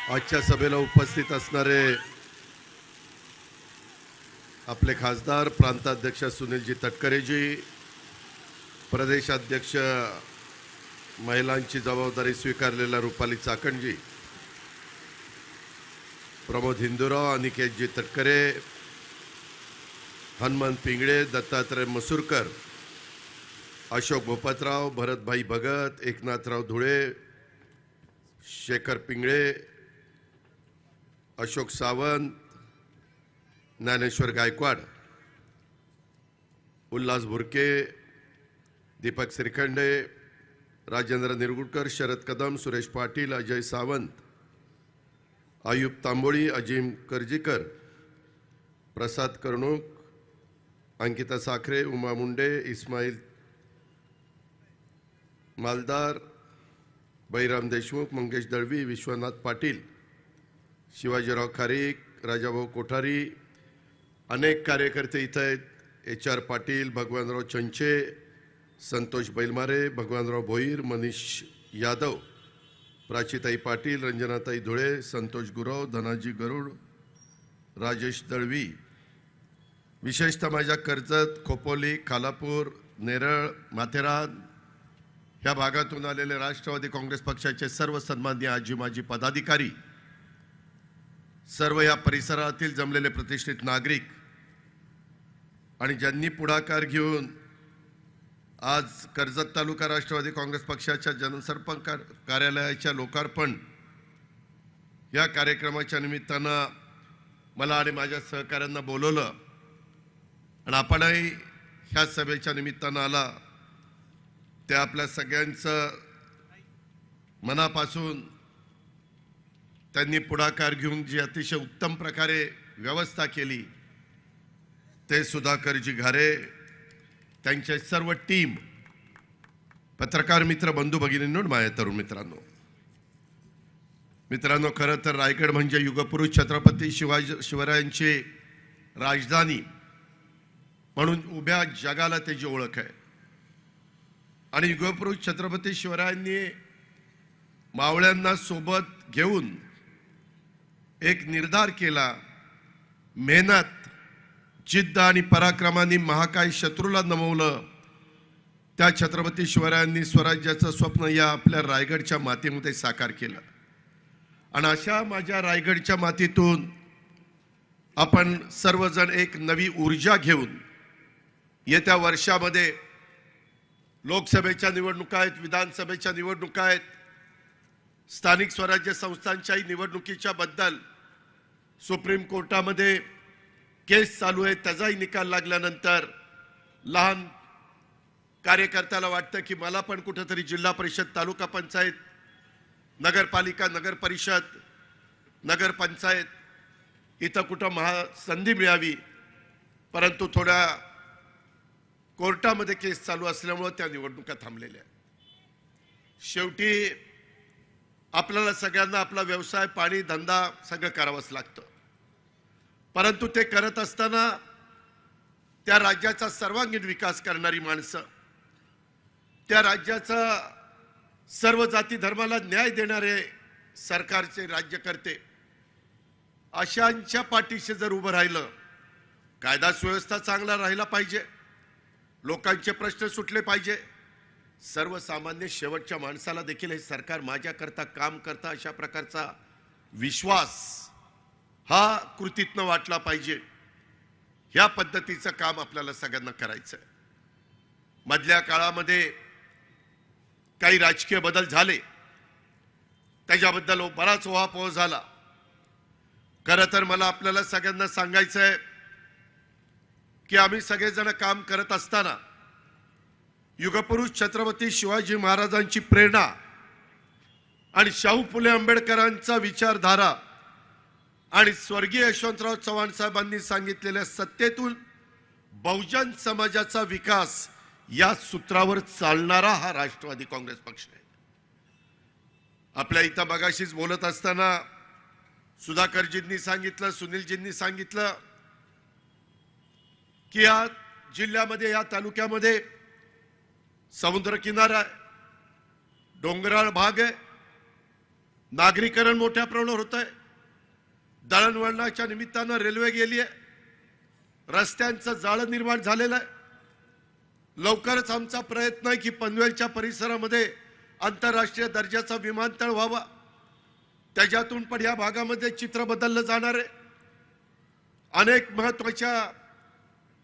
आजच्या सभेला उपस्थित असणारे आपले खासदार प्रांताध्यक्ष सुनीलजी तटकरेजी, प्रदेशाध्यक्ष महिलांची जबाबदारी स्वीकारलेल्या रुपाली चाकणजी, प्रमोद हिंदूराव, अनिकेतजी तटकरे, हनुमंत पिंगळे, दत्तात्रय मसूरकर, अशोक भोपतराव, भरतभाई भगत, एकनाथराव धुळे, शेखर पिंगळे, अशोक सावंत, ज्ञानेश्वर गायकवाड, उल्हास भुरके, दीपक श्रीखंडे, राजेंद्र निरगुडकर, शरद कदम, सुरेश पाटील, अजय सावंत, आयुब तांबोळी, अजिम करजीकर, प्रसाद कर्णूक, अंकिता साखरे, उमा मुंडे, इस्माईल मालदार, बैराम देशमुख, मंगेश दळवी, विश्वनाथ पाटील, शिवाजीराव खारीक, राजाभाऊ कोठारी, अनेक कार्यकर्ते इथं आहेत. HR पाटील, भगवानराव चंचे, संतोष बैलमारे, भगवानराव भोईर, मनीष यादव, प्राचीताई पाटील, रंजनाताई धुळे, संतोष गुरव, धनाजी गरुड, राजेश दळवी, विशेषतः माझ्या कर्जत, खोपोली, खालापूर, नेरळ, माथेरान ह्या भागातून आलेले राष्ट्रवादी काँग्रेस पक्षाचे सर्व सन्माननीय आजी माजी पदाधिकारी, सर्व या परिसरातील जमलेले प्रतिष्ठित नागरिक आणि ज्यांनी पुढाकार घेऊन आज कर्जत तालुका राष्ट्रवादी काँग्रेस पक्षाच्या जनसंपर्क कार्यालयाच्या लोकार्पण या कार्यक्रमाच्या निमित्तानं मला आणि माझ्या सहकाऱ्यांना बोलवलं आणि आपणही ह्या सभेच्या निमित्तानं आला. ते आपल्या सगळ्यांचं मनापासून त्यांनी पुढाकार घेऊन जी अतिशय उत्तम प्रकारे व्यवस्था केली ते सुधाकरजी घारे, त्यांचे सर्व टीम, पत्रकार मित्र, बंधू भगिनींनो, माझ्या तरुण मित्रांनो, खरं तर रायगड म्हणजे युगपुरुष छत्रपती शिवरायांची राजधानी म्हणून उभ्या जगाला त्याची ओळख आहे. आणि युगपुरुष छत्रपती शिवरायांनी मावळ्यांना सोबत घेऊन एक निर्धार केला. मेहनत, जिद्द आणि पराक्रमाने महाकाय शत्रूला नमवलं. त्या छत्रपती शिवरायांनी स्वराज्याचं स्वप्न या आपल्या रायगडच्या मातीमध्ये साकार केलं. आणि अशा माझ्या रायगडच्या मातीतून आपण सर्वजण एक नवी ऊर्जा घेऊन येत्या वर्षामध्ये लोकसभेच्या निवडणुका आहेत, विधानसभेच्या निवडणुका आहेत, स्थानिक स्वराज्य संस्थांच्याही निवडणुकीच्या बद्दल सुप्रीम कोर्टामध्ये केस चालू आहे. त्याचाही निकाल लागल्यानंतर लहान कार्यकर्त्याला वाटतं की मला पण कुठेतरी जिल्हा परिषद, तालुका पंचायत, नगरपालिका, नगर परिषद, नगरपंचायत इथं कुठं संधी मिळावी. परंतु थोड्या कोर्टामध्ये केस चालू असल्यामुळे त्या निवडणुका थांबलेल्या आहेत. शेवटी आपल्याला सगळ्यांना आपला व्यवसाय, पाणी, धंदा सगळं करावंच लागतं. परंतु ते करत असताना त्या राज्याचा सर्वांगीण विकास करणारी माणसं, त्या राज्याचा सर्व जाती धर्माला न्याय देणारे सरकारचे राज्यकर्ते, अशांच्या पाठीशी जर उभं राहिलं, कायदा सुव्यवस्था चांगला राहिला पाहिजे, लोकांचे प्रश्न सुटले पाहिजे, सर्वसामान्य शेवटच्या माणसाला देखील हे सरकार माझ्याकरता काम करता अशा प्रकारचा विश्वास हा कृतीतनं वाटला पाहिजे. ह्या पद्धतीचं काम आपल्याला सगळ्यांना करायचं आहे. मधल्या काळामध्ये काही राजकीय बदल झाले, त्याच्याबद्दल बराच उहापोह झाला. खरं तर मला आपल्याला सगळ्यांना सांगायचं आहे की आम्ही सगळेजण काम करत असताना युगपुरुष छत्रपती शिवाजी महाराजांची प्रेरणा आणि शाहू फुले आंबेडकरांचा विचारधारा आणि स्वर्गीय यशवंतराव चव्हाण साहेबांनी सांगितलेल्या सत्तेतून बहुजन समाजाचा विकास या सूत्रावर चालणारा हा राष्ट्रवादी काँग्रेस पक्ष आहे. आपल्या इथं मगाशीच बोलत असताना सुधाकरजींनी सांगितलं, सुनीलजींनी सांगितलं की या जिल्ह्यामध्ये, या तालुक्यामध्ये समुद्र किनारा आहे, डोंगराळ भाग आहे, नागरीकरण मोठ्या प्रमाणावर होत आहे. दळणवळणाच्या निमित्तानं रेल्वे गेली आहे. रस्त्यांचं जाळं निर्माण झालेलं आहे. लवकरच आमचा प्रयत्न आहे की पनवेलच्या परिसरामध्ये आंतरराष्ट्रीय दर्जाचा विमानतळ व्हावा. त्याच्यातून पण या भागामध्ये चित्र बदललं जाणार आहे. अनेक महत्त्वाच्या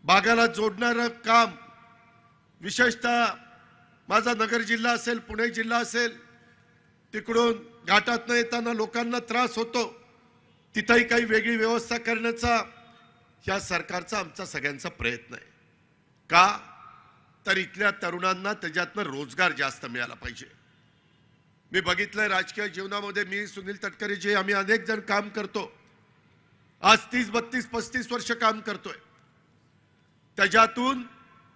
भागाला जोडणारं काम, विशेषतः माझा नगर जिल्हा असेल, पुणे जिल्हा असेल, तिकडून घाटातनं येताना लोकांना त्रास होतो. तिथंही काही वेगळी व्यवस्था करण्याचा या सरकारचा आमचा सगळ्यांचा प्रयत्न आहे. का तर इथल्या तरुणांना त्याच्यातनं रोजगार जास्त मिळाला पाहिजे. मी बघितलंय राजकीय जीवनामध्ये, मी सुनील तटकरे जे आम्ही अनेक जण काम करतो, आज 30, 32, 35 वर्ष काम करतोय. त्याच्यातून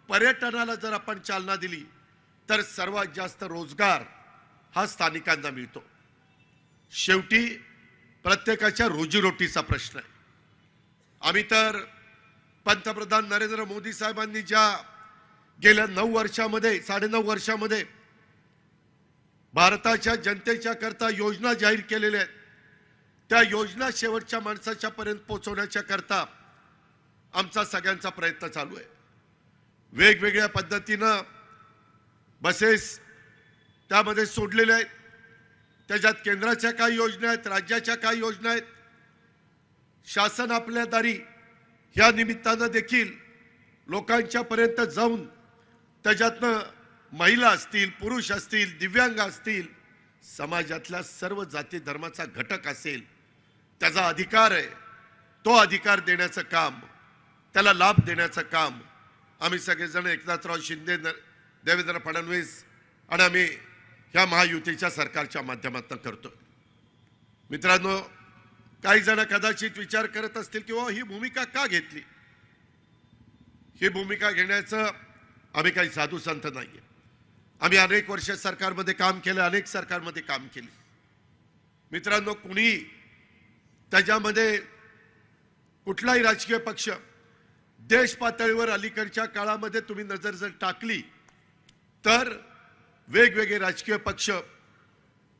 पर्यटनाला जर आपण चालना दिली तर सर्वात जास्त रोजगार हा स्थानिकांना मिळतो. शेवटी प्रत्येकाच्या रोजीरोटीचा प्रश्न आहे. आम्ही तर पंतप्रधान नरेंद्र मोदी साहेबांनी ज्या गेल्या 9 वर्षामध्ये, 9.5 वर्षामध्ये भारताच्या जनतेच्या करता योजना जाहीर केलेल्या आहेत, त्या योजना शेवटच्या माणसाच्या पर्यंत पोहोचवण्याच्या करता आमचा सगळ्यांचा प्रयत्न चालू आहे. वेगवेगळ्या पद्धतीनं बसेस त्यामध्ये सोडलेले आहेत. त्याच्यात केंद्राच्या काही योजना आहेत, राज्याच्या काही योजना आहेत. शासन आपल्या दारी या निमित्तानं देखील लोकांच्या पर्यंत जाऊन त्याच्यातनं महिला असतील, पुरुष असतील, दिव्यांग असतील, समाजातल्या सर्व जाती धर्माचा घटक असेल, त्याचा अधिकार आहे, तो अधिकार देण्याचं काम, त्याला लाभ देण्याचं काम आम्ही सगळेजण एकनाथराव शिंदे, देवेंद्र फडणवीस आणि आम्ही ह्या महायुतीच्या सरकारच्या माध्यमातून करतो. मित्रांनो, काही जण कदाचित विचार करत असतील की ही भूमिका का घेतली. ही भूमिका घेण्याचं आम्ही काही साधू संत नाहीये. आम्ही अनेक वर्ष सरकारमध्ये काम केलं, अनेक सरकारमध्ये काम केले. मित्रांनो, कुणी त्याच्यामध्ये कुठलाही राजकीय पक्ष देश पातळीवर अलीकडच्या काळामध्ये तुम्ही नजर जर टाकली तर वेगवेगळे राजकीय पक्ष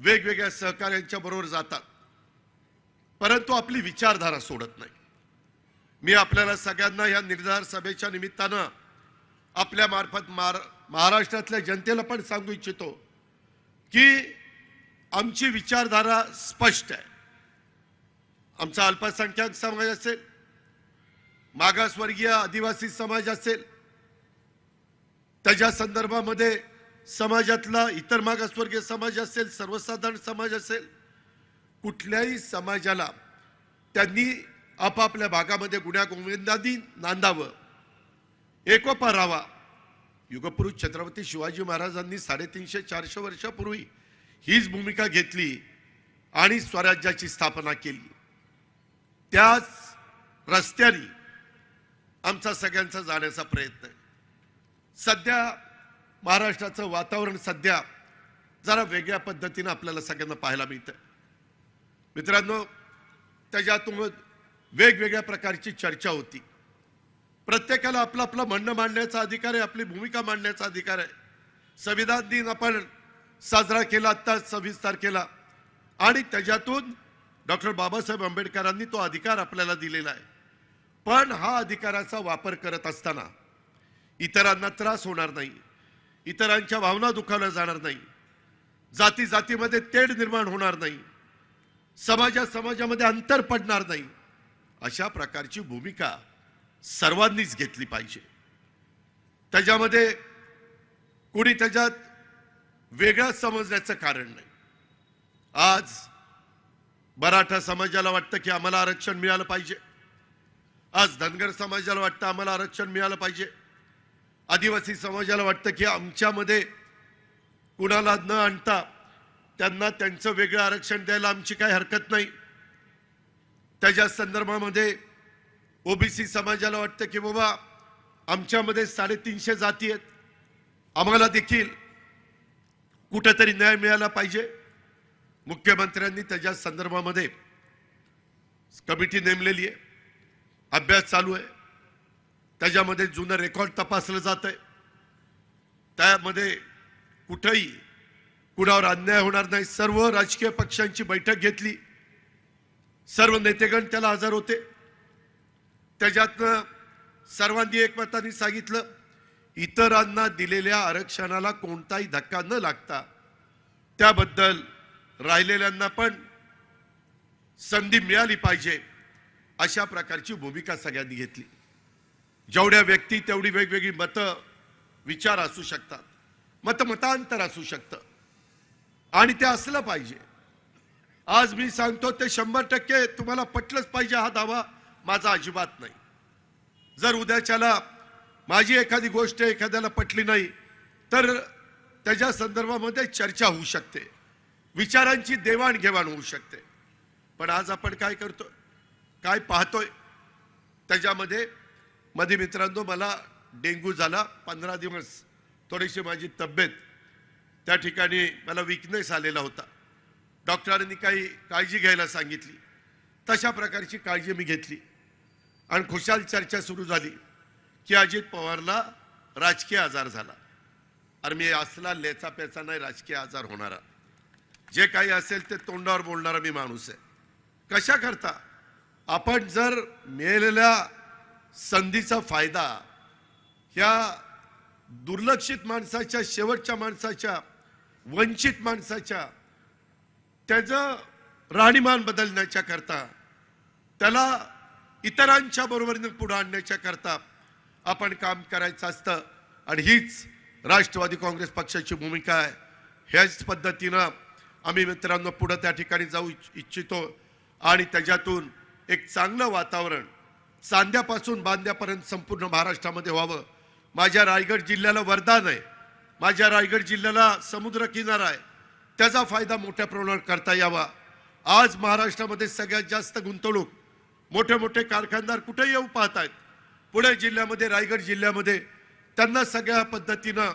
वेगवेगळ्या सहकार्यांच्या बरोबर जातात, परंतु आपली विचारधारा सोडत नाही. मी आपल्याला सगळ्यांना या निर्धार सभेच्या निमित्तानं आपल्या मार्फत महाराष्ट्रातल्या जनतेला पण सांगू इच्छितो की आमची विचारधारा स्पष्ट आहे. आमचा अल्पसंख्याक समाज असेल, मागासवर्गीय आदिवासी समाज असेल, त्याच्या संदर्भामध्ये समाजातला इतर मागासवर्गीय समाज असेल, सर्वसाधारण समाज असेल, कुठल्याही समाजाला त्यांनी आपापल्या भागामध्ये गुण्यागोविंदांनी नांदावं, एकोपा राहावा. युगपुरुष छत्रपती शिवाजी महाराजांनी 350-400 वर्षापूर्वी हीच भूमिका घेतली आणि स्वराज्याची स्थापना केली. त्याच रस्त्याने आमचा सगळ्यांचा जाण्याचा प्रयत्न आहे. सध्या महाराष्ट्राचं वातावरण सध्या जरा वेगळ्या पद्धतीने आपल्याला सगळ्यांना पाहायला मिळतं. मित्रांनो, त्याच्यातून वेगवेगळ्या प्रकारची चर्चा होती. प्रत्येकाला आपलं आपलं म्हणणं मांडण्याचा अधिकार आहे, आपली भूमिका मांडण्याचा अधिकार आहे. संविधान दिन आपण साजरा केला आता 26 तारखेला आणि त्याच्यातून डॉक्टर बाबासाहेब आंबेडकरांनी तो अधिकार आपल्याला दिलेला आहे. पण हा अधिकाराचा वापर करत असताना इतरांना त्रास होणार नाही, इतरांच्या भावना दुखावल्या जाणार नाही, जाती जातीमध्ये तेढ निर्माण होणार नाही, समाजामध्ये अंतर पडणार नाही, अशा प्रकारची भूमिका सर्वांनीच घेतली पाहिजे. त्याच्यामध्ये कोणी त्याच्यात वेगळा समजण्याचं कारण नाही. आज मराठा समाजाला वाटतं की आम्हाला आरक्षण मिळालं पाहिजे, आज धनगर समाजाला वाटतं आम्हाला आरक्षण मिळालं पाहिजे, आदिवासी समाजाला वाटतं की आमच्यामध्ये कुणाला न आणता त्यांना त्यांचं वेगळं आरक्षण द्यायला आमची काही हरकत नाही. त्याच्या संदर्भामध्ये ओबीसी समाजाला वाटतं की बाबा आमच्यामध्ये 350 जाती आहेत, आम्हाला देखील कुठेतरी न्याय मिळाला पाहिजे. मुख्यमंत्र्यांनी त्याच्या संदर्भामध्ये कमिटी नेमलेली आहे, अभ्यास चालू आहे. त्याच्यामध्ये जुनं रेकॉर्ड तपासलं जात आहे. त्यामध्ये कुठेही कुणावर अन्याय होणार नाही. सर्व राजकीय पक्षांची बैठक घेतली, सर्व नेतेगण त्याला हजर होते. त्याच्यातनं सर्वांनी एकमताने सांगितलं, इतरांना दिलेल्या आरक्षणाला कोणताही धक्का न लागता त्याबद्दल राहिलेल्यांना पण संधी मिळाली पाहिजे, अशा प्रकारची भूमिका सगळ्यांनी घेतली. जेवढ्या व्यक्ती तेवढी वेगवेगळी मतं विचार असू शकतात, मतांतर असू शकतं आणि ते असलं पाहिजे. आज मी सांगतो ते 100% तुम्हाला पटलंच पाहिजे हा दावा माझा अजिबात नाही. जर उद्याच्याला माझी एखादी गोष्ट एखाद्याला पटली नाही तर त्याच्या संदर्भामध्ये चर्चा होऊ शकते, विचारांची देवाणघेवाण होऊ शकते. पण आज आपण काय करतोय, काय पाहतोय, त्याच्यामध्ये मध्ये मित्रांनो मला डेंग्यू झाला. 15 दिवस थोडीशी माझी तब्येत त्या ठिकाणी मला वीकनेस आलेला होता. डॉक्टरांनी काही काळजी घ्यायला सांगितली, तशा प्रकारची काळजी मी घेतली आणि खुशाल चर्चा सुरू झाली की अजित पवारला राजकीय आजार झाला. अरे मी असला लेचा पेचा नाही राजकीय आजार होणारा, जे काही असेल ते तोंडावर बोलणारा मी माणूस आहे. कशा करता आपण जर मिळालेल्या संधीचा फायदा ह्या दुर्लक्षित माणसाच्या, शेवटच्या माणसाच्या, वंचित माणसाच्या त्याचं राहणीमान बदलण्याच्या करता, त्याला इतरांच्या बरोबरीने पुढे आणण्याच्या करता आपण काम करायचं असतं. आणि हीच राष्ट्रवादी काँग्रेस पक्षाची भूमिका आहे. ह्याच पद्धतीनं आम्ही मित्रांनो पुढे त्या ठिकाणी जाऊ इच्छितो आणि त्याच्यातून एक चांगलं वातावरण चांद्यापासून बांद्यापर्यंत संपूर्ण महाराष्ट्रामध्ये व्हावं. माझ्या रायगड जिल्ह्याला वरदान आहे, माझ्या रायगड जिल्ह्याला समुद्र किनारा आहे, त्याचा फायदा मोठ्या प्रमाणावर करता यावा. आज महाराष्ट्रामध्ये सगळ्यात जास्त गुंतवणूक मोठे मोठे कारखानदार कुठे येऊ पाहत आहेत. पुणे जिल्ह्यामध्ये, रायगड जिल्ह्यामध्ये त्यांना सगळ्या पद्धतीनं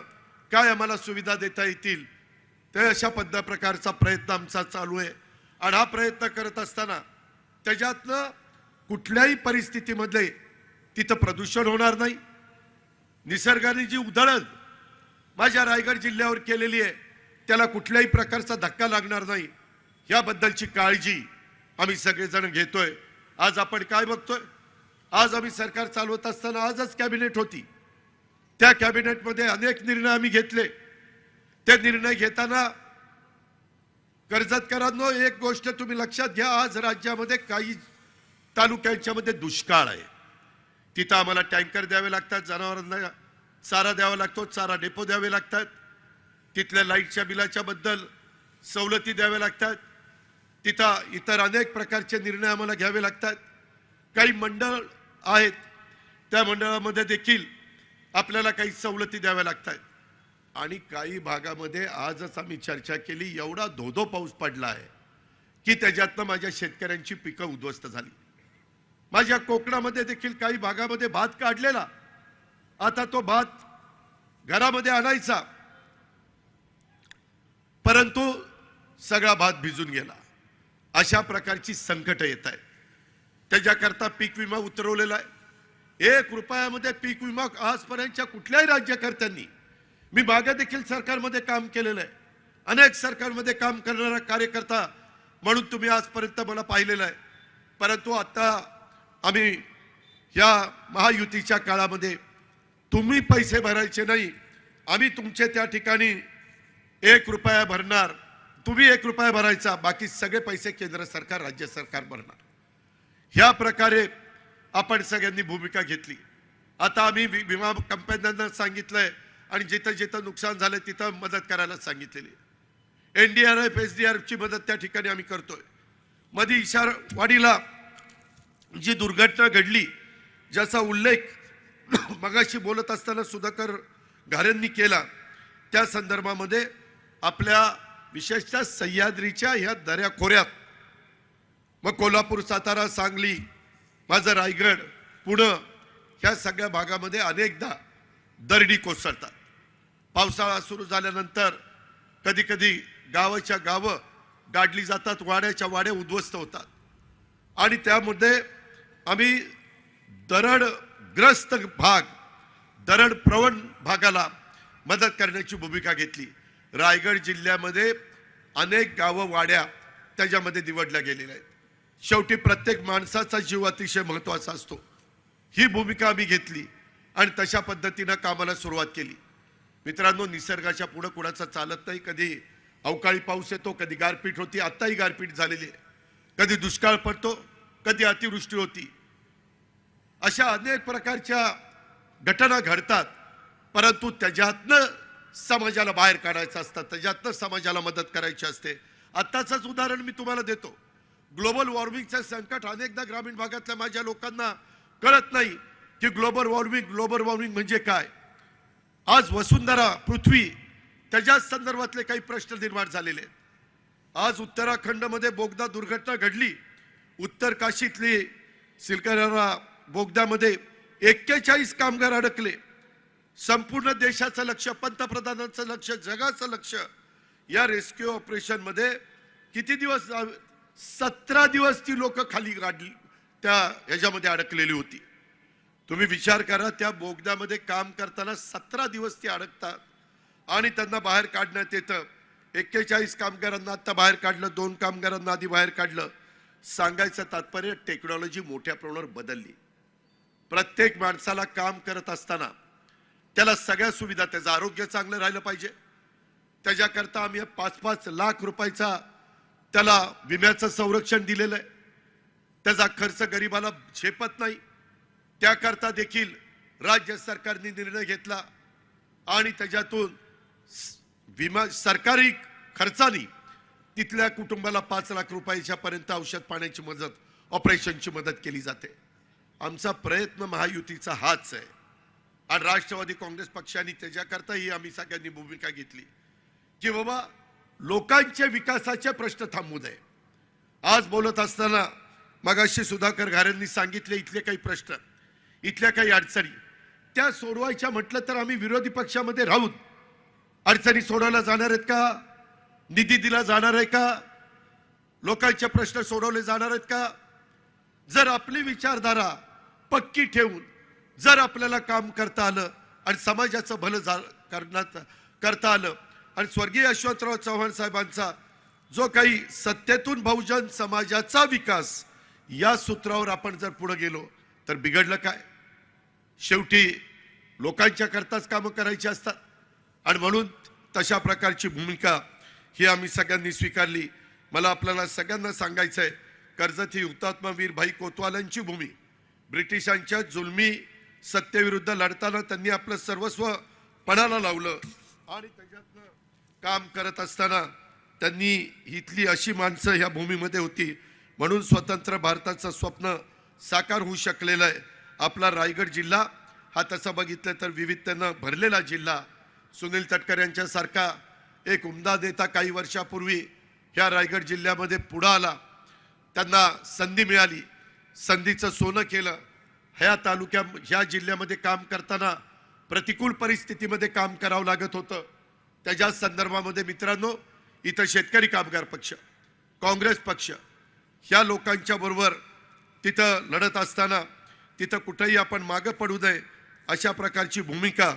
काय आम्हाला सुविधा देता येतील ते अशा प्रकारचा प्रयत्न आमचा चालू आहे. आणि हा प्रयत्न करत असताना त्याच्यातनं कुठल्याही परिस्थितीमध्ये तिथं प्रदूषण होणार नाही. निसर्गाने जी उधळण माझ्या रायगड जिल्ह्यावर केलेली आहे त्याला कुठल्याही प्रकारचा धक्का लागणार नाही, याबद्दलची काळजी आम्ही सगळेजण घेतोय. आज आपण काय बघतोय, आज आम्ही सरकार चालवत असताना आजच कॅबिनेट होती, त्या कॅबिनेटमध्ये अनेक निर्णय आम्ही घेतले. ते निर्णय घेताना कर्जतकरांनो एक गोष्ट तुम्ही लक्षात घ्या, आज राज्यामध्ये काही तालुक्यांच्या मध्ये दुष्काळ आहे. तिथं आम्हाला टँकर द्यावे लागतात, जनावरांना चारा द्यावा लागतो, चारा डेपो द्यावे लागतात, तिथल्या लाईटच्या बिलाच्या बद्दल सवलती द्याव्या लागतात, तिथं इतर अनेक प्रकारचे निर्णय आम्हाला घ्यावे लागतात. काही मंडळ आहेत त्या मंडळामध्ये देखील आपल्याला काही सवलती द्याव्या लागतात. आणि काही भागामध्ये आजच आम्ही चर्चा केली, एवढा धोधो पाऊस पडला आहे की त्याच्यातनं माझ्या शेतकऱ्यांची पिकं उद्ध्वस्त झाली. माझ्या कोकणामध्ये देखील काही भागामध्ये भात काढलेला, आता तो भात घरामध्ये आणायचा, परंतु सगळा भात भिजून गेला. अशा प्रकारची संकट येत आहे. त्याच्याकरता पीक विमा उतरवलेला आहे. 1 रुपयामध्ये पीक विमा आजपर्यंतच्या कुठल्याही राज्यकर्त्यांनी, मी मागे देखील सरकारमध्ये काम केलेलं आहे, अनेक सरकारमध्ये काम करणारा कार्यकर्ता म्हणून तुम्ही आजपर्यंत मला पाहिलेलं आहे. परंतु आता आम्ही या महायुतीच्या काळामध्ये तुम्ही पैसे भरायचे नाही, आम्ही तुमचे त्या ठिकाणी 1 रुपया भरणार, तुम्ही 1 रुपया भरायचा, बाकी सगळे पैसे केंद्र सरकार, राज्य सरकार भरणार. ह्या प्रकारे आपण सगळ्यांनी भूमिका घेतली. आता आम्ही विमा कंपन्यांना सांगितलंय आणि जिथं जिथं नुकसान झालं तिथं मदत करायला सांगितलेली. NDRF SDRF ची मदत त्या ठिकाणी आम्ही करतोय. मध्ये इशारवाडीला जी दुर्घटना घडली, ज्याचा उल्लेख मगाशी बोलत असताना सुधाकर घारेंनी केला, त्या संदर्भामध्ये आपल्या विशेषतः सह्याद्रीच्या ह्या दऱ्याखोऱ्यात, मग कोल्हापूर, सातारा, सांगली, माझं रायगड, पुणे, ह्या सगळ्या भागामध्ये अनेकदा दरडी कोसळतात. पावसाळा सुरू झाल्यानंतर कधी कधी गावाच्या गावं गाडली जातात, वाड्याच्या वाड्या उद्ध्वस्त होतात. आणि त्यामध्ये आम्ही दरडग्रस्त भाग, दरड प्रवण भागाला मदत करण्याची भूमिका घेतली. रायगड जिल्ह्यामध्ये अनेक गावं वाड्या त्याच्यामध्ये निवडल्या गेलेल्या आहेत. शेवटी प्रत्येक माणसाचा जीव अतिशय महत्त्वाचा असतो. ही भूमिका आम्ही घेतली आणि तशा पद्धतीनं कामाला सुरुवात केली. मित्रांनो, निसर्गाच्या पुढे कुणाचं चालत नाही. कधी अवकाळी पाऊस येतो, कधी गारपीट होती, आत्ताही गारपीट झालेली आहे. कधी दुष्काळ पडतो, कधी अतिवृष्टी होती. अशा अनेक प्रकारच्या घटना घडतात, परंतु त्याच्यातनं समाजाला बाहेर काढायचं असतं, त्याच्यातनं समाजाला मदत करायची असते. आत्ताचंच उदाहरण मी तुम्हाला देतो. ग्लोबल वॉर्मिंगचं संकट अनेकदा ग्रामीण भागातल्या माझ्या लोकांना कळत नाही की ग्लोबल वॉर्मिंग म्हणजे काय. आज वसुंधरा पृथ्वी त्याच्या संदर्भातले काही प्रश्न निर्माण झालेले आहेत. आज उत्तराखंडमध्ये बोगदा दुर्घटना घडली. उत्तर काशीतली सिलकरारा बोगद्यामध्ये 41 कामगार अडकले. संपूर्ण देशाचं लक्ष, पंतप्रधानांचं लक्ष, जगाचं लक्ष या रेस्क्यू ऑपरेशन मध्ये किती दिवस? 17 दिवस ती लोक खाली काढली, त्या ह्याच्यामध्ये अडकलेली होती. तुम्ही विचार करा, त्या बोगद्यामध्ये काम करताना 17 दिवस ती अडकतात आणि त्यांना बाहेर काढण्यात येतं. 41 कामगारांना आता बाहेर काढलं, 2 कामगारांना आधी बाहेर काढलं. सांगायचं तात्पर्य, टेक्नॉलॉजी मोठ्या प्रमाणावर बदलली. प्रत्येक माणसाला काम करत असताना त्याला सगळ्या सुविधा, त्याचं आरोग्य चांगलं राहिलं पाहिजे. त्याच्याकरता आम्ही 5-5 लाख रुपयाचा त्याला विम्याचं संरक्षण दिलेलं आहे. त्याचा खर्च गरिबाला झेपत नाही. त्याकरता देखील राज्य सरकारने निर्णय घेतला आणि त्याच्यातून विमा सरकारी खर्चाने तिथल्या कुटुंबाला 5 लाख रुपयाच्या पर्यंत औषध पाण्याची मदत, ऑपरेशनची मदत केली जाते. आमचा प्रयत्न महायुतीचा हाच आहे आणि राष्ट्रवादी काँग्रेस पक्षाने त्याच्याकरताही आम्ही सगळ्यांनी भूमिका घेतली की बाबा लोकांच्या विकासाचे प्रश्न थांबू नये. आज बोलत असताना मगाशी सुधाकर घारेंनी सांगितले इथले काही प्रश्न, इथल्या काही अडचणी त्या सोडवायच्या म्हटलं तर आम्ही विरोधी पक्षामध्ये राहून अडचणी सोडवल्या जाणार आहेत का? निधी दिला जाणार आहे का? लोकांचे प्रश्न सोडवले जाणार आहेत का? जर आपली विचारधारा पक्की ठेवून जर आपल्याला काम करता आलं आणि समाजाचं भलं करता आलं आणि स्वर्गीय यशवंतराव चव्हाण साहेबांचा जो काही सत्तेतून बहुजन समाजाचा विकास या सूत्रावर आपण जर पुढे गेलो तर बिघडलं काय? शेवटी लोकांच्या करताच कामं करायची असतात आणि म्हणून तशा प्रकारची भूमिका ही आम्ही सगळ्यांनी स्वीकारली. मला आपल्याला सगळ्यांना सांगायचं आहे, कर्जत ही हुतात्मा वीर भाई कोतवालांची भूमी. ब्रिटिशांच्या जुलमी सत्तेविरुद्ध लढताना त्यांनी आपलं सर्वस्व पणाला लावलं आणि त्याच्यातनं काम करत असताना त्यांनी इथली अशी माणसं ह्या भूमीमध्ये होती म्हणून स्वतंत्र भारताचं स्वप्न साकार होऊ शकलेलं आहे. आपला रायगड जिल्हा हा तसा बघितलं तर विविधतेनं भरलेला जिल्हा. सुनील तटकरे यांच्यासारखा एक उमदा नेता काही वर्षापूर्वी ह्या रायगड जिल्ह्यामध्ये पुढे आला. त्यांना संधी मिळाली, संधीचं सोनं केलं. ह्या जिल्ह्यामध्ये काम करताना प्रतिकूल परिस्थितीमध्ये काम करावं लागत होतं. त्याच्या संदर्भामध्ये मित्रांनो, इथं शेतकरी कामगार पक्ष, काँग्रेस पक्ष ह्या लोकांच्या बरोबर तिथं लढत असताना तिथं कुठेही आपण मागं पडू नये अशा प्रकारची भूमिका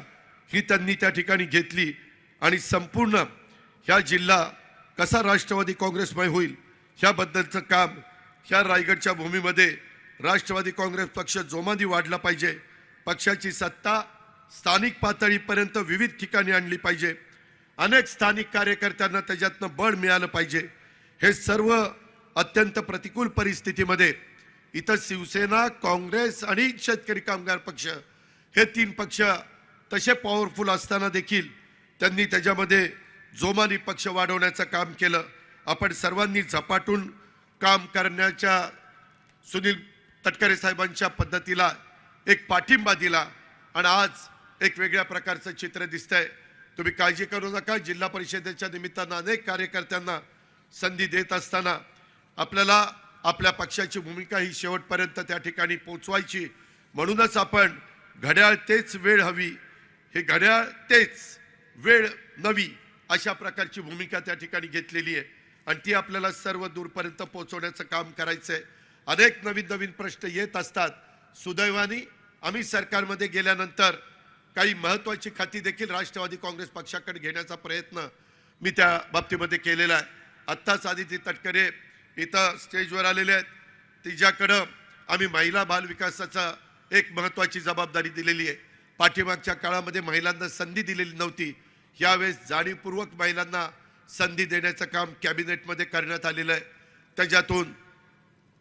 ही त्यांनी त्या ठिकाणी घेतली आणि संपूर्ण ह्या जिल्हा कसा राष्ट्रवादी काँग्रेसमय होईल ह्याबद्दलचं काम ह्या रायगडच्या भूमीमध्ये राष्ट्रवादी काँग्रेस पक्ष जोमाने वाढला पाहिजे. पक्षाची सत्ता स्थानिक पातळीपर्यंत विविध ठिकाणी आणली पाहिजे. अनेक स्थानिक कार्यकर्त्यांना त्याच्यातनं बळ मिळालं पाहिजे. हे सर्व अत्यंत प्रतिकूल परिस्थितीमध्ये इथं शिवसेना, काँग्रेस आणि शेतकरी कामगार पक्ष हे 3 पक्ष तसे पॉवरफुल असताना देखील त्यांनी त्याच्यामध्ये जोमाने पक्ष वाढवण्याचं काम केलं. आपण सर्वांनी झपाटून काम करण्याच्या सुनील तटकरे साहेबांच्या पद्धतीला एक पाठिंबा दिला आणि आज एक वेगळ्या प्रकारचं चित्र दिसतंय. तुम्ही काळजी करू नका. जिल्हा परिषदेच्या निमित्तानं अनेक कार्यकर्त्यांना संधी देत असताना आपल्याला आपल्या पक्षाची भूमिका ही शेवटपर्यंत त्या ठिकाणी पोचवायची. म्हणूनच आपण घड्याळ तेच वेळ हवी, हे घड्याळ तेच वेळ नवी अशा प्रकारची भूमिका त्या ठिकाणी घेतलेली आहे आणि ती आपल्याला सर्व दूरपर्यंत पोहोचवण्याचं काम करायचं आहे. अनेक नवीन नवीन प्रश्न येत असतात. सुदैवाने आम्ही सरकारमध्ये गेल्यानंतर काही महत्त्वाची खाती देखील राष्ट्रवादी काँग्रेस पक्षाकडे घेण्याचा प्रयत्न मी त्या बाबतीमध्ये केलेला आहे. आत्ताच आदिती तटकरे इथं स्टेजवर आलेले आहेत. तिच्याकडं आम्ही महिला बाल विकासाचा एक महत्त्वाची जबाबदारी दिलेली आहे. पाठीमागच्या काळामध्ये महिलांना संधी दिलेली नव्हती. यावेळेस जाणीवपूर्वक महिलांना संधी देण्याचं काम कॅबिनेटमध्ये करण्यात आलेलं आहे. त्याच्यातून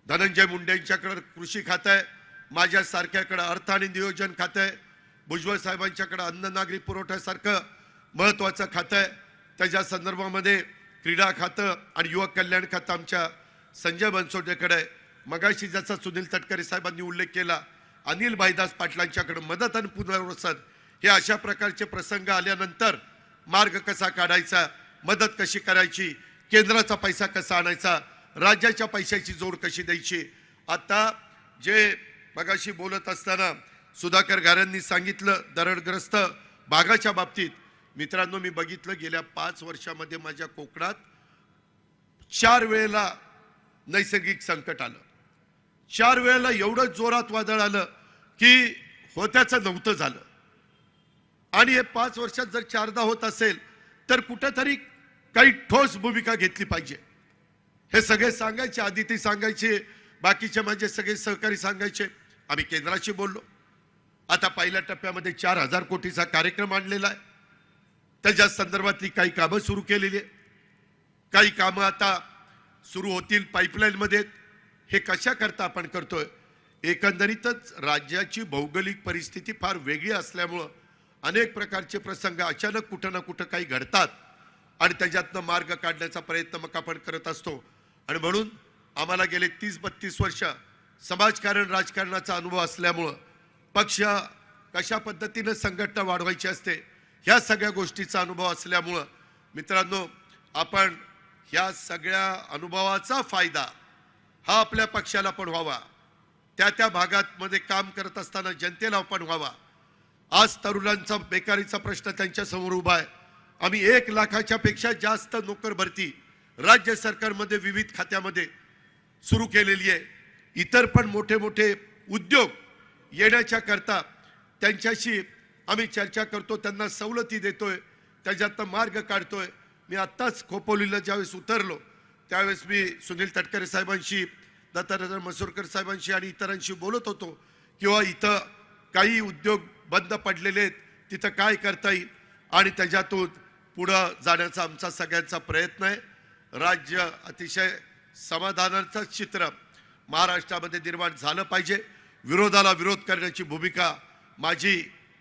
धनंजय मुंडे यांच्याकडे कृषी खातं आहे, माझ्यासारख्याकडे अर्थ आणि नियोजन खातं आहे, भुजबळ साहेबांच्याकडे अन्न नागरी पुरवठ्यासारखं महत्त्वाचं खातं आहे. त्याच्या संदर्भामध्ये क्रीडा खातं आणि युवक कल्याण खातं आमच्या संजय बनसोडेकडे आहे. मगाशी ज्याचा सुनील तटकरे साहेबांनी उल्लेख केला, अनिल भाईदास पाटलांच्याकडे मदत आणि पुनर्वसन, हे अशा प्रकारचे प्रसंग आल्यानंतर मार्ग कसा काढायचा, मदत कशी करायची, केंद्राचा पैसा कसा आणायचा, राज्याच्या पैशाची जोड कशी द्यायची. आता जे मगाशी बोलत असताना सुधाकर घारेंनी सांगितलं दरडग्रस्त भागाच्या बाबतीत, मित्रांनो मी बघितलं गेल्या 5 वर्षामध्ये माझ्या कोकणात 4 वेळेला नैसर्गिक संकट आलं. 4 वेळेला एवढं जोरात वादळ आलं की होत्याचं नव्हतं झालं. आणि हे 5 वर्षात जर 4दा होत असेल तर कुठेतरी काही ठोस भूमिका घेतली पाहिजे. हे सगळे सांगायचे, आदिती सांगायचे, बाकीचे माझे सगळे सहकारी सांगायचे. आम्ही केंद्राशी बोललो. आता पहिल्या टप्प्यामध्ये 4,000 कोटीचा कार्यक्रम आणलेला आहे. त्याच्या संदर्भातली काही कामं सुरू केलेली आहे, काही कामं आता सुरू होतील पाईपलाईनमध्ये. हे कशा करता आपण करतोय? एकंदरीतच राज्याची भौगोलिक परिस्थिती फार वेगळी असल्यामुळं अनेक प्रकारचे प्रसंग अचानक कुठं ना कुठं काही घडतात आणि त्याच्यातनं मार्ग काढण्याचा प्रयत्न मग आपण करत असतो. आणि म्हणून आम्हाला गेले 30-32 वर्ष समाजकारण राजकारणाचा अनुभव असल्यामुळं पक्ष कशा पद्धतीनं संघटना वाढवायची असते ह्या सगळ्या गोष्टीचा अनुभव असल्यामुळं मित्रांनो, आपण ह्या सगळ्या अनुभवाचा फायदा हा आपल्या पक्षाला पण व्हावा, त्या भागात मध्ये काम करत असताना जनतेला पण व्हावा. आज तरुणांचा बेकारीचा प्रश्न त्यांच्या समोर उभा आहे. आम्ही 1 लाखाच्या पेक्षा जास्त नोकर भरती राज्य सरकारमध्ये विविध खात्यामध्ये सुरू केलेली आहे. इतर पण मोठे मोठे उद्योग येण्याच्या करता त्यांच्याशी आम्ही चर्चा करतो, त्यांना सवलती देतोय, त्याच्यातनं मार्ग काढतोय. मी आत्ताच खोपोलीला ज्यावेळेस उतरलो त्यावेळेस मी सुनील तटकरे साहेबांशी, दत्तात्रय मसुरकर साहेबांशी आणि इतरांशी बोलत होतो किंवा इथं काही उद्योग बंद पडलेले आहेत, तिथं काय करता येईल आणि त्याच्यातून पुढं जाण्याचा आमचा सगळ्यांचा प्रयत्न आहे. राज्य अतिशय समाधानाचं चित्र महाराष्ट्रामध्ये निर्माण झालं पाहिजे. विरोधाला विरोध करण्याची भूमिका माझी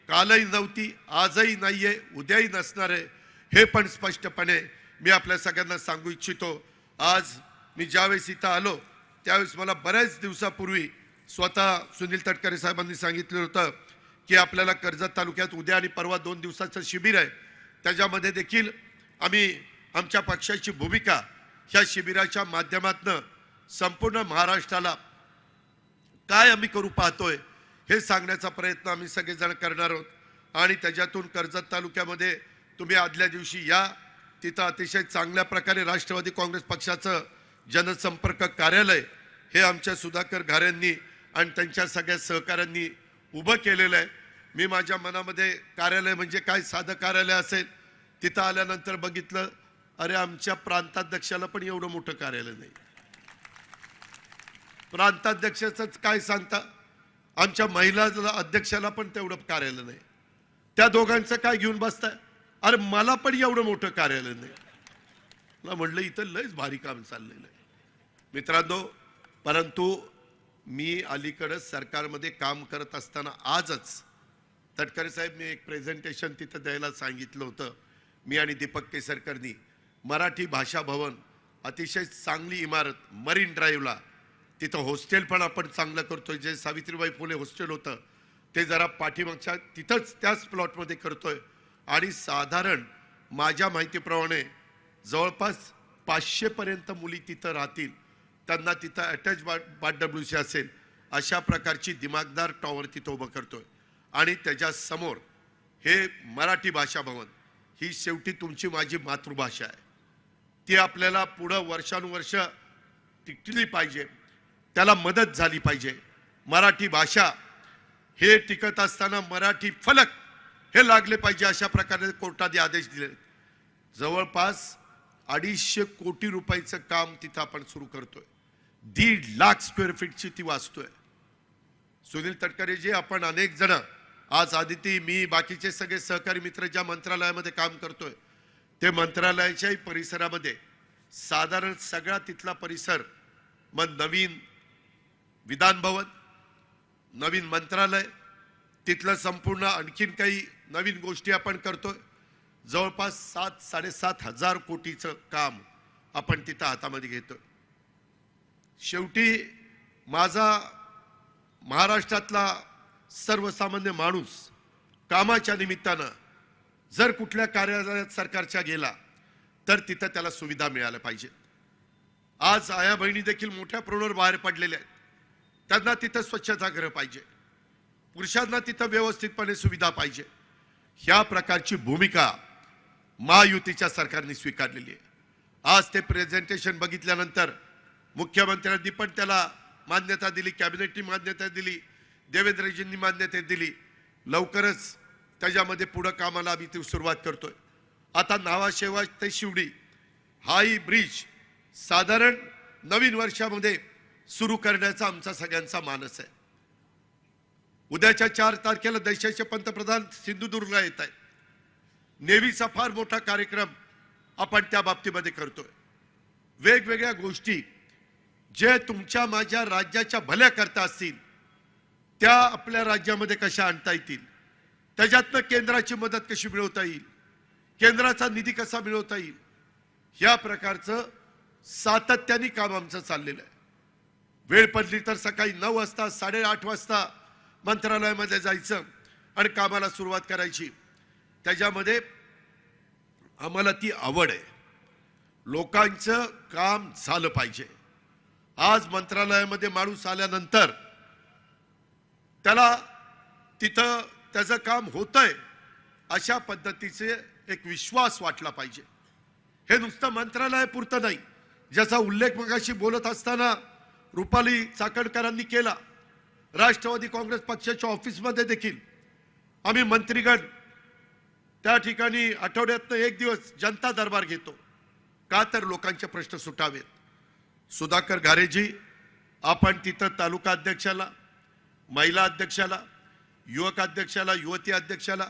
कालही नव्हती, आजही नाहीये, उद्याही नसणार आहे. हे पण स्पष्टपणे मी आपल्या सगळ्यांना सांगू इच्छितो. आज मी ज्यावेळेस इथं आलो त्यावेळेस मला बऱ्याच दिवसापूर्वी स्वतः सुनील तटकरे साहेबांनी सांगितलं होतं की आपल्याला कर्जत तालुक्यात उद्या आणि परवा 2 दिवसाचं शिबिर आहे. त्याच्यामध्ये देखील आम्ही आमच्या पक्षाची भूमिका ह्या शिबिराच्या माध्यमातून संपूर्ण महाराष्ट्राला काय आम्ही करू पाहतोय हे सांगण्याचा प्रयत्न आम्ही सगळेजण करणार आहोत. आणि त्याच्यातून कर्जत तालुक्यामध्ये तुम्ही आदल्या दिवशी या, तिथं अतिशय चांगल्या प्रकारे राष्ट्रवादी काँग्रेस पक्षाचं जनसंपर्क कार्यालय हे आमच्या सुधाकर घारेंनी आणि त्यांच्या सगळ्या सहकाऱ्यांनी उभं केलेलं आहे. मी माझ्या मनामध्ये कार्यालय म्हणजे काय साधं कार्यालय असेल, तिथं आल्यानंतर बघितलं अरे आमच्या प्रांताध्यक्षाला पण एवढं मोठं कार्यालय नाही. प्रांताध्यक्षाचंच काय सांगता, आमच्या महिला अध्यक्षाला पण तेवढं कार्यालय नाही. त्या दोघांचं काय घेऊन बसताय? अरे मला पण एवढं मोठं कार्यालय नाही. मला म्हटलं इथं लयच भारी काम चाललेलं आहे मित्रांनो. परंतु मी अलीकडे सरकारमध्ये काम करत असताना आजच तटकरे साहेब मी एक प्रेझेंटेशन तिथं द्यायला सांगितलं होतं. मी आणि दीपक केसरकरनी मराठी भाषा भवन, अतिशय चांगली इमारत मरीन ड्राईव्हला, तिथं हॉस्टेल पण आपण चांगलं करतोय. जे सावित्रीबाई फुले हॉस्टेल होतं ते जरा पाठीमागच्या तिथंच त्याच प्लॉटमध्ये करतोय. आणि साधारण माझ्या माहितीप्रमाणे जवळपास 500 पर्यंत मुली तिथं राहतील. त्यांना तिथं अटॅच बाथ-WC असेल अशा प्रकारची दिमागदार टॉवर तिथं उभं करतोय. आणि त्याच्या समोर हे मराठी भाषा भवन, ही शेवटी तुमची माझी मातृभाषा आहे. ती आपल्याला पुढं वर्षानुवर्ष टिकली पाहिजे, त्याला मदत झाली पाहिजे. मराठी भाषा हे टिकत असताना मराठी फलक हे लागले पाहिजे अशा प्रकारे कोर्टाने आदेश दिले. जवळपास 250 कोटी रुपयाचं काम तिथं आपण सुरू करतोय. 1.5 लाख स्क्वेअर फीटची ती वाचतोय. सुनील तटकरेजी, आपण अनेक जण, आज आदिती, मी, बाकीचे सगळे सहकारी मित्र ज्या मंत्रालयामध्ये काम करतोय, ते मंत्रालयाच्याही परिसरामध्ये साधारण सगळा तिथला परिसर, मग नवीन विधान भवन, नवीन मंत्रालय, तिथलं संपूर्ण आणखीन काही नवीन गोष्टी आपण करतोय. जवळपास 7,000-7,500 कोटीचं काम आपण तिथं हातामध्ये घेतोय. शेवटी माझा महाराष्ट्रातला सर्वसामान्य माणूस कामाच्या निमित्तानं जर कुठल्या कार्यालयात सरकारच्या गेला तर तिथं त्याला सुविधा मिळाल्या पाहिजे. आज आया बहिणी देखील मोठ्या प्रमाणावर बाहेर पडलेल्या आहेत. त्यांना तिथं स्वच्छतागृह पाहिजे, पुरुषांना तिथं व्यवस्थितपणे सुविधा पाहिजे. ह्या प्रकारची भूमिका महायुतीच्या सरकारने स्वीकारलेली आहे. आज ते प्रेझेंटेशन बघितल्यानंतर मुख्यमंत्र्यांनी पण त्याला मान्यता दिली, कॅबिनेटनी मान्यता दिली, देवेंद्रजींनी मान्यता दिली. लवकरच त्याच्यामध्ये पुढे कामाला आम्ही ती सुरुवात करतोय. आता नावाशेवा ते शिवडी हाही ब्रिज साधारण नवीन वर्षामध्ये सुरू करण्याचा आमचा सगळ्यांचा मानस आहे. उद्याच्या 4 तारखेला देशाचे पंतप्रधान सिंधुदुर्गला येत आहेत. नेव्हीचा फार मोठा कार्यक्रम आपण त्या बाबतीमध्ये करतोय. वेगवेगळ्या गोष्टी जे तुमच्या माझ्या राज्याच्या भल्या करता असतील त्या आपल्या राज्यामध्ये कशा आणता येतील, त्याच्यातनं केंद्राची मदत कशी मिळवता येईल, केंद्राचा निधी कसा मिळवता येईल, ह्या प्रकारचं सातत्याने काम आमचं चाललेलं आहे. वेळ पडली तर सकाळी 9 वाजता 8:30 वाजता मंत्रालयामध्ये जायचं आणि कामाला सुरुवात करायची. त्याच्यामध्ये आम्हाला ती आवड आहे. लोकांचं काम झालं पाहिजे. आज मंत्रालयामध्ये माणूस आल्यानंतर त्याला तिथं त्याचं काम होतंय अशा पद्धतीचे एक विश्वास वाटला पाहिजे. हे नुसतं मंत्रालयापुरतं नाही, ज्याचा उल्लेख मगाशी बोलत असताना रुपाली चाकणकरांनी केला. राष्ट्रवादी काँग्रेस पक्षाच्या ऑफिसमध्ये देखील आम्ही मंत्रीगण त्या ठिकाणी आठवड्यातनं 1 दिवस जनता दरबार घेतो. का तर लोकांचे प्रश्न सुटावेत. सुधाकर घारेजी, आपण तिथं तालुका अध्यक्षाला, महिला अध्यक्षाला, युवक अध्यक्षाला, युवती अध्यक्षाला,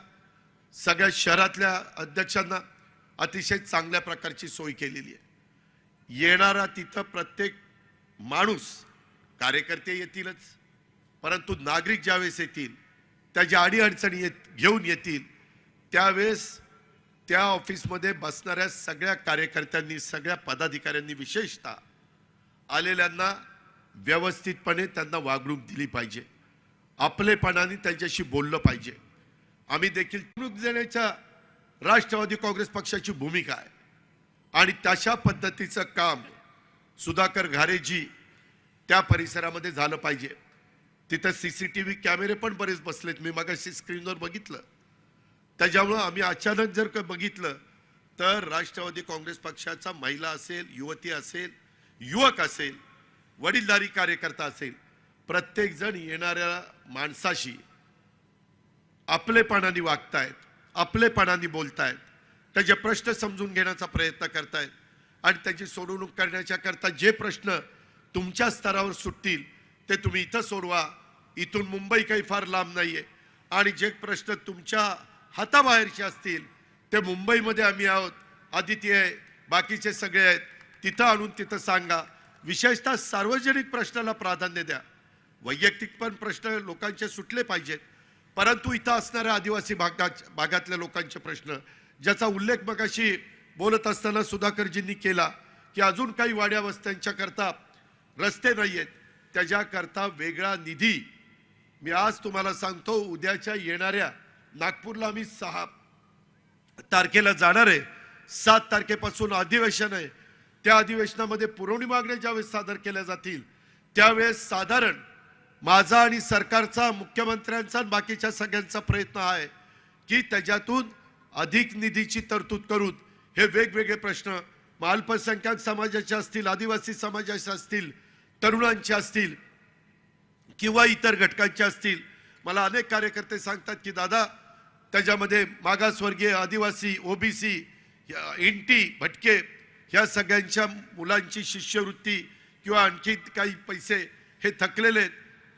सगळ्या शहरातल्या अध्यक्षांना अतिशय चांगल्या प्रकारची सोय केलेली आहे. येणारा तिथं प्रत्येक माणूस, कार्यकर्ते येतीलच, परंतु नागरिक ज्यावेळेस येतील, त्याच्या अडीअडचणी घेऊन येतील, त्यावेळेस त्या ऑफिसमध्ये बसणाऱ्या सगळ्या कार्यकर्त्यांनी, सगळ्या पदाधिकाऱ्यांनी, विशेषतः आलेल्यांना व्यवस्थितपणे त्यांना वागणूक दिली पाहिजे. आपलेपणाने त्यांच्याशी बोललं पाहिजे. आम्ही देखील निवडणूक देण्याच्या राष्ट्रवादी काँग्रेस पक्षाची भूमिका आहे आणि तशा पद्धतीचं काम सुधाकर घारेजी त्या परिसरामध्ये झालं पाहिजे. तिथं CCTV कॅमेरे पण बरेच बसलेत, मी मगाशी स्क्रीनवर बघितलं. त्याच्यामुळं आम्ही अचानक जर का बघितलं तर राष्ट्रवादी काँग्रेस पक्षाचा महिला असेल, युवती असेल, युवक असेल, वडीलधारी कार्यकर्ता असेल, प्रत्येक जण येणाऱ्या माणसाशी आपलेपणाने वागतायत, आपलेपणाने बोलतायत, त्याचे प्रश्न समजून घेण्याचा प्रयत्न करतायत आणि त्याची सोडवणूक करण्याच्या करता जे प्रश्न तुमच्या स्तरावर सुटतील ते तुम्ही इथं सोडवा. इथून मुंबई काही फार लांब नाहीये आणि जे प्रश्न तुमच्या हाताबाहेरचे असतील ते मुंबईमध्ये आम्ही आहोत, आदिती आहे, बाकीचे सगळे आहेत, तिथं आणून तिथं सांगा. विशेषतः सार्वजनिक प्रश्नाला प्राधान्य द्या. वैयक्तिक पण प्रश्न लोकांचे सुटले पाहिजेत, परंतु इथं असणाऱ्या आदिवासी भागातल्या लोकांचे प्रश्न, ज्याचा उल्लेख मगाशी बोलत असताना सुधाकरजींनी केला की अजून काही वाड्या वस्त्यांच्या करता रस्ते नाही आहेत, त्याच्याकरता वेगळा निधी मी आज तुम्हाला सांगतो. उद्याच्या येणाऱ्या नागपूरला आम्ही 6 तारखेला जाणार आहे. 7 तारखेपासून अधिवेशन आहे. त्या अधिवेशनामध्ये पुरवणी मागण्या ज्यावेळेस सादर केल्या जातील त्यावेळेस साधारण माझा आणि सरकारचा, मुख्यमंत्र्यांचा आणि बाकीच्या सगळ्यांचा प्रयत्न आहे की त्याच्यातून अधिक निधीची तरतूद करून हे वेगवेगळे प्रश्न अल्पसंख्याक समाजाचे असतील, आदिवासी समाजाचे असतील, तरुणांचे असतील किंवा इतर घटकांचे असतील. मला अनेक कार्यकर्ते सांगतात की दादा त्याच्यामध्ये मागासवर्गीय, आदिवासी, OBC इंटी भटके ह्या सगळ्यांच्या मुलांची शिष्यवृत्ती किंवा आणखी काही पैसे हे थकलेले आहेत.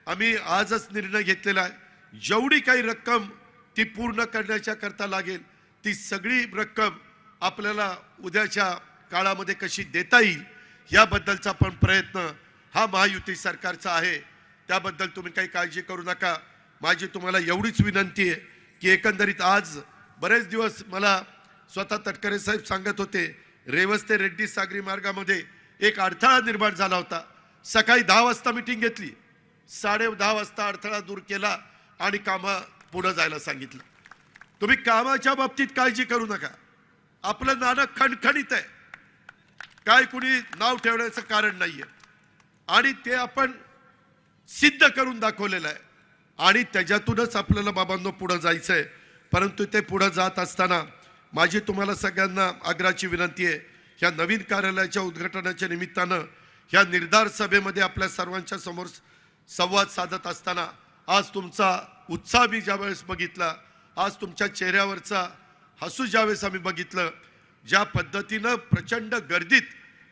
आम्ही आजच निर्णय घेतलेला आहे, जेवढी काही रक्कम ती पूर्ण करण्याच्या करता लागेल ती सगळी रक्कम आपल्याला उद्याच्या काळामध्ये कशी देता येईल याबद्दलचा पण प्रयत्न हा महायुती सरकारचा आहे. त्याबद्दल तुम्ही काही काळजी करू नका. माझी तुम्हाला एवढीच विनंती आहे की एकंदरीत आज बरेच दिवस मला स्वतः तटकरे साहेब सांगत होते, रेवस ते रेड्डी सागरी मार्गामध्ये एक अडथळा निर्माण झाला होता. सकाळी 10 वाजता मीटिंग घेतली, 10:30 वाजता अडथळा दूर केला आणि कामं पुढे जायला सांगितलं. तुम्ही कामाच्या बाबतीत काळजी करू नका. आपलं नाणं खणखणीत आहे, काय कुणी नाव ठेवण्याचं कारण नाहीये आणि ते आपण सिद्ध करून दाखवलेलं आहे आणि त्याच्यातूनच आपल्याला बाबांनो पुढे जायचंय. परंतु ते पुढे जात असताना माझी तुम्हाला सगळ्यांना आग्रहाची विनंती आहे, ह्या नवीन कार्यालयाच्या उद्घाटनाच्या निमित्तानं ह्या निर्धार सभेमध्ये आपल्या सर्वांच्या समोर संवाद साधत असताना आज तुमचा उत्साह मी ज्यावेळेस बघितला, आज तुमच्या चेहऱ्यावरचा हसू ज्यावेळेस आम्ही बघितलं, ज्या पद्धतीनं प्रचंड गर्दीत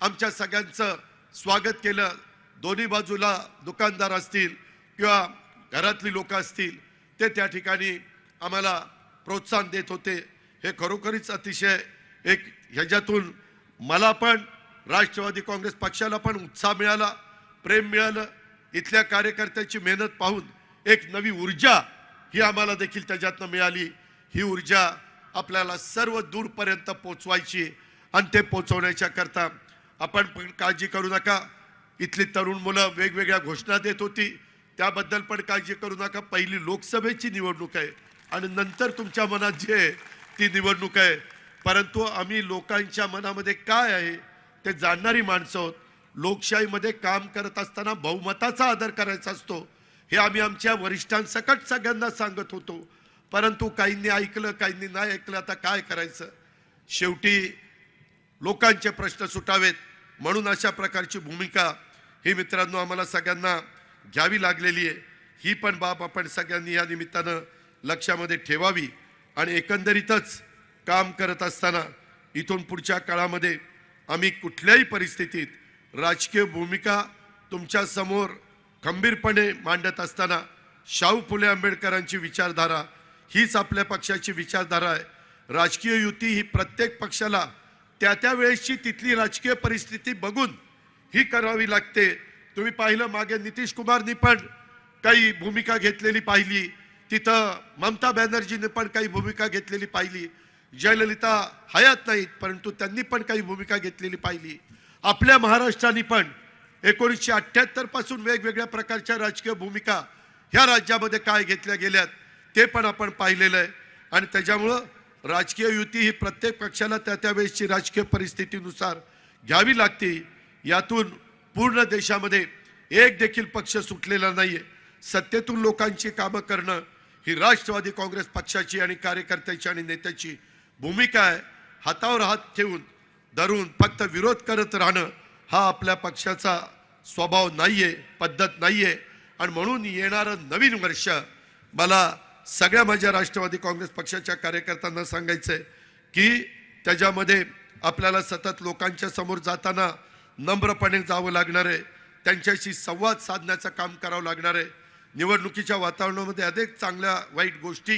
आमच्या सगळ्यांचं स्वागत केलं, दोन्ही बाजूला दुकानदार असतील किंवा घरातली लोक असतील ते त्या ठिकाणी आम्हाला प्रोत्साहन देत होते. हे खरोखरीच अतिशय एक ह्याच्यातून मला पण राष्ट्रवादी काँग्रेस पक्षाला पण उत्साह मिळाला, प्रेम मिळालं. इथल्या कार्यकर्त्याची मेहनत पाहून एक नवी ऊर्जा ही आम्हाला देखील त्याच्यातनं मिळाली. ही ऊर्जा आपल्याला सर्व दूरपर्यंत पोचवायची आणि ते पोचवण्याच्या करता आपण पण काळजी करू नका. इथली तरुण मुलं वेगवेगळ्या घोषणा देत होती, त्याबद्दल पण काळजी करू नका. पहिली लोकसभेची निवडणूक आहे आणि नंतर तुमच्या मनात जी आहे ती निवडणूक आहे. परंतु आम्ही लोकांच्या मनामध्ये काय आहे ते जाणणारी माणसं आहोत. लोकशाहीमध्ये काम करत असताना बहुमताचा आदर करायचा असतो हे आम्ही आमच्या वरिष्ठांसकट सगळ्यांना सांगत होतो. परंतु काहींनी ऐकलं, काहींनी नाही ऐकलं. आता काय करायचं, शेवटी लोकांचे प्रश्न सुटावेत म्हणून अशा प्रकारची भूमिका ही मित्रांनो आम्हाला सगळ्यांना घ्यावी लागलेली आहे. ही पण बाब आपण सगळ्यांनी या निमित्तानं लक्षामध्ये ठेवावी आणि एकंदरीतच काम करत असताना इथून पुढच्या काळामध्ये आम्ही कुठल्याही परिस्थितीत राजकीय भूमिका तुमच्या समोर खंबीरपणे मांडत असताना शाहू फुले आंबेडकरांची विचारधारा हीच आपल्या पक्षाची विचारधारा आहे. राजकीय युती ही प्रत्येक पक्षाला त्या त्या वेळेसची तिथली राजकीय परिस्थिती बघून ही करावी लागते. तुम्ही पाहिलं मागे नितीश कुमारनी पण काही भूमिका घेतलेली पाहिली, तिथं ममता बॅनर्जीने पण काही भूमिका घेतलेली पाहिली, जयललिता हयात नाहीत परंतु त्यांनी पण काही भूमिका घेतलेली पाहिली. आपल्या महाराष्ट्राने पण 1978 पासून वेगवेगळ्या प्रकारच्या राजकीय भूमिका ह्या राज्यामध्ये काय घेतल्या गेल्यात ते पण आपण पाहिलेलं आहे. आणि त्याच्यामुळं राजकीय युती ही प्रत्येक पक्षाला त्या त्या वेळेसची राजकीय परिस्थितीनुसार घ्यावी लागते. यातून पूर्ण देशामध्ये एक देखील पक्ष सुटलेला नाहीये. सत्तेतून लोकांची कामं करणं ही राष्ट्रवादी काँग्रेस पक्षाची आणि कार्यकर्त्याची आणि नेत्याची भूमिका आहे. हातावर हात ठेवून धरून फक्त विरोध करत राहणं हा आपल्या पक्षाचा स्वभाव नाहीये, पद्धत नाहीये. आणि म्हणून येणारं नवीन वर्ष मला सगळ्या माझ्या राष्ट्रवादी काँग्रेस पक्षाच्या कार्यकर्त्यांना सांगायचंय की त्याच्यामध्ये आपल्याला सतत लोकांच्या समोर जाताना नम्रपणे जावं लागणार आहे, त्यांच्याशी संवाद साधण्याचं काम करावं लागणार आहे. निवडणुकीच्या वातावरणामध्ये अनेक चांगल्या वाईट गोष्टी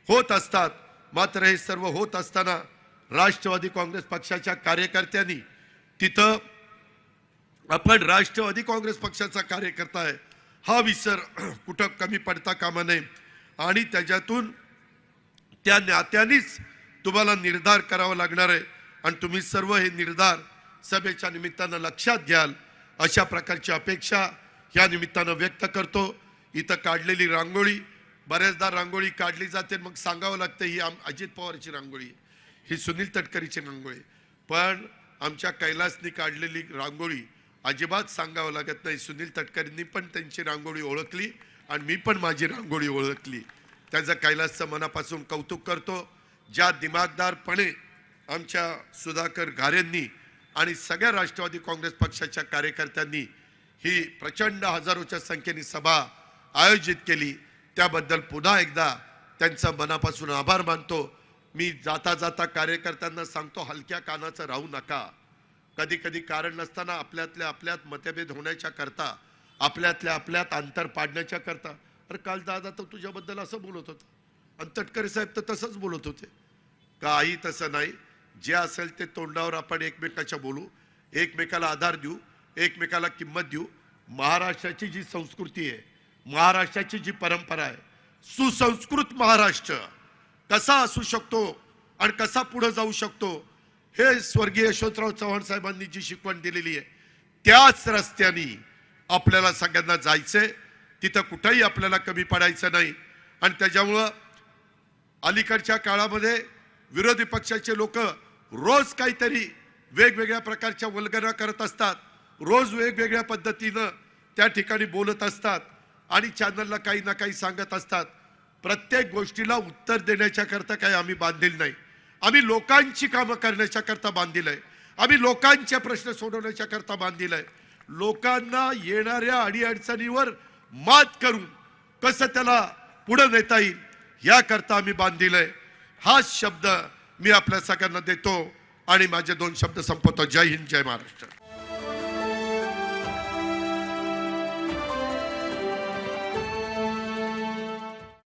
होत असतात, मात्र हे सर्व होत असताना राष्ट्रवादी काँग्रेस पक्षाच्या कार्यकर्त्यांनी तिथं आपण राष्ट्रवादी काँग्रेस पक्षाचा कार्यकर्ता आहे हा विसर कुठं कमी पडता कामा नये. आणि त्याच्यातून त्या नात्यानेच तुम्हाला निर्धार करावा लागणार आहे आणि तुम्ही सर्व हे निर्धार सभेच्या निमित्तानं लक्षात घ्याल अशा प्रकारची अपेक्षा या निमित्तानं व्यक्त करतो. इथं काढलेली रांगोळी बऱ्याचदा रांगोळी काढली जाते मग सांगावं लागतं ही अजित पवारची रांगोळी, ही सुनील तटकरेची रांगोळी, पण आमच्या कैलासनी काढलेली रांगोळी अजिबात सांगावं लागत नाही. सुनील तटकरेंनी पण त्यांची रांगोळी ओळखली आणि मी पण माझी रांगोळी ओळखली. त्याचं कैलासचं मनापासून कौतुक करतो. ज्या दिमागदारपणे आमच्या सुधाकर घारेंनी आणि सगळ्या राष्ट्रवादी काँग्रेस पक्षाच्या कार्यकर्त्यांनी ही प्रचंड हजारोच्या संख्येने सभा आयोजित केली त्याबद्दल पुन्हा एकदा त्यांचा मनापासून आभार मानतो. मी जाता जाता कार्यकर्त्यांना सांगतो, हलक्या कानाचं राहू नका. कधी कधी कारण नसताना आपल्यातल्या आपल्यात मतभेद होण्याच्या करता, आपल्यातल्या आपल्यात अंतर पाडण्याच्या करता. अरे काल दादा तर तुझ्याबद्दल असं बोलत होता आणि तटकरे साहेब तर तसंच बोलत होते. काही तसं नाही. जे असेल ते तोंडावर आपण एकमेकाच्या बोलू, एकमेकाला आधार देऊ, एकमेकाला किंमत देऊ. महाराष्ट्राची जी संस्कृती आहे, महाराष्ट्राची जी परंपरा आहे, सुसंस्कृत महाराष्ट्र कसा असू शकतो आणि कसा पुढे जाऊ शकतो, हे स्वर्गीय यशवंतराव चव्हाण साहेबांनी जी शिकवण दिलेली आहे, त्याच रस्त्याने आपल्याला सगळ्यांना जायचंय. तिथं कुठेही आपल्याला कमी पडायचं नाही. आणि त्याच्यामुळं अलीकडच्या काळामध्ये विरोधी पक्षाचे लोक रोज काहीतरी वेगवेगळ्या प्रकारच्या वल्गना करत असतात, रोज वेगवेगळ्या पद्धतीनं त्या ठिकाणी बोलत असतात आणि चॅनलला काही ना काही सांगत असतात. प्रत्येक गोष्टीला उत्तर देण्याच्या करता काही आम्ही बांधील नाही. आम्ही लोकांची कामं करण्याच्या करता बांधील आहे. आम्ही लोकांचे प्रश्न सोडवण्याच्या करता बांधील आहे. लोकांना येणाऱ्या अडीअडचणीवर मात करून कसं त्याला पुढे नेता येईल याकरता आम्ही बांधील आहे. हाच शब्द मी आपल्या सगळ्यांना देतो आणि माझे 2 शब्द संपवतो. जय हिंद, जय महाराष्ट्र.